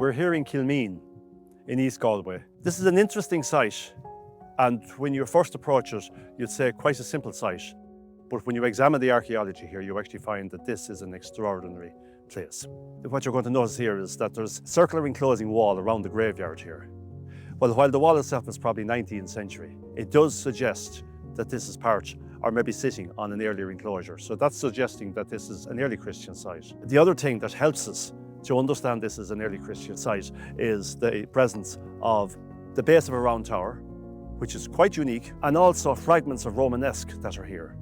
We're here in Kilmeen in East Galway. This is an interesting site, and when you first approach it, you'd say quite a simple site. But when you examine the archaeology here, you actually find that this is an extraordinary place. What you're going to notice here is that there's a circular enclosing wall around the graveyard here. Well, while the wall itself is probably 19th century, it does suggest that this is part, or maybe sitting on an earlier enclosure. So that's suggesting that this is an early Christian site. The other thing that helps us to understand this as an early Christian site is the presence of the base of a round tower, which is quite unique, and also fragments of Romanesque that are here.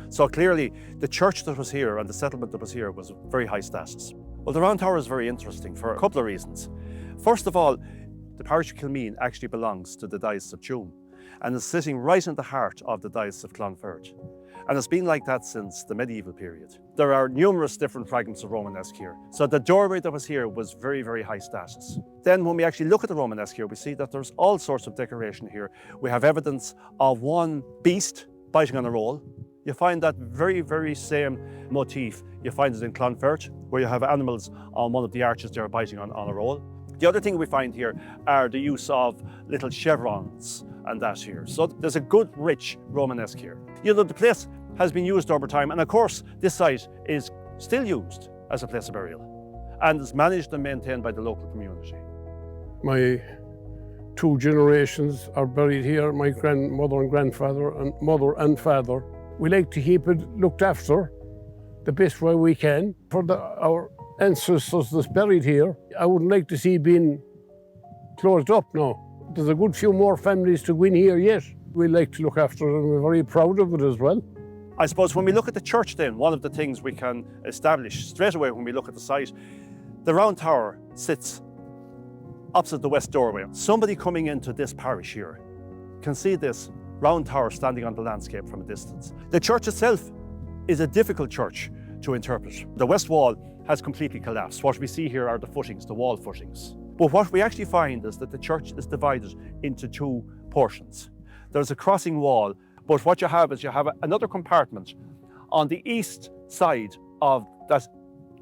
So clearly, the church that was here and the settlement that was here was very high status. Well, the round tower is very interesting for a couple of reasons. First of all, the parish of Kilmeen actually belongs to the Diocese of Tuam and is sitting right in the heart of the Diocese of Clonfert. And it's been like that since the medieval period. There are numerous different fragments of Romanesque here. So the doorway that was here was very, very high status. Then when we actually look at the Romanesque here, we see that there's all sorts of decoration here. We have evidence of one beast biting on a roll. You find that very, very same motif. You find it in Clonfert, where you have animals on one of the arches there biting on a roll. The other thing we find here are the use of little chevrons and that here. So there's a good, rich Romanesque here. You know, the place has been used over time, and of course, this site is still used as a place of burial and is managed and maintained by the local community. My two generations are buried here, my grandmother and grandfather, and mother and father. We like to keep it looked after the best way we can for our ancestors that's buried here. I wouldn't like to see it being closed up now. There's a good few more families to go in here yet. We like to look after it, and we're very proud of it as well. I suppose when we look at the church then, one of the things we can establish straight away when we look at the site, the round tower sits opposite the west doorway. Somebody coming into this parish here can see this round tower standing on the landscape from a distance. The church itself is a difficult church to interpret. The west wall has completely collapsed. What we see here are the footings, the wall footings. But what we actually find is that the church is divided into two portions. There's a crossing wall, but what you have is you have another compartment on the east side of that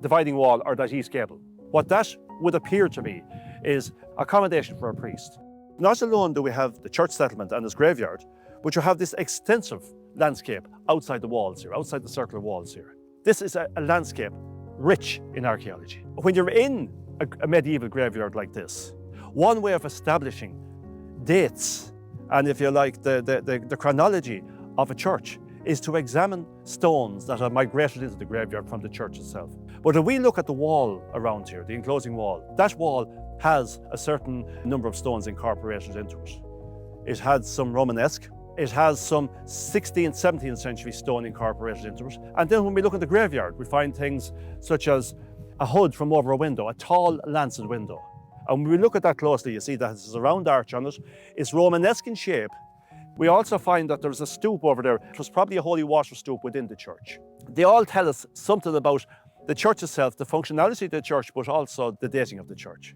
dividing wall, or that east gable. What that would appear to be is accommodation for a priest. Not alone do we have the church settlement and its graveyard, but you have this extensive landscape outside the walls here, outside the circular walls here. This is a landscape rich in archaeology. When you're in a medieval graveyard like this, one way of establishing dates and, if you like, the chronology of a church is to examine stones that have migrated into the graveyard from the church itself. But if we look at the wall around here, the enclosing wall, that wall has a certain number of stones incorporated into it. It had some Romanesque, it has some 16th, 17th century stone incorporated into it. And then when we look at the graveyard, we find things such as a hood from over a window, a tall lancet window. And when we look at that closely, you see that there's a round arch on it. It's Romanesque in shape. We also find that there's a stoop over there. It was probably a holy water stoop within the church. They all tell us something about the church itself, the functionality of the church, but also the dating of the church.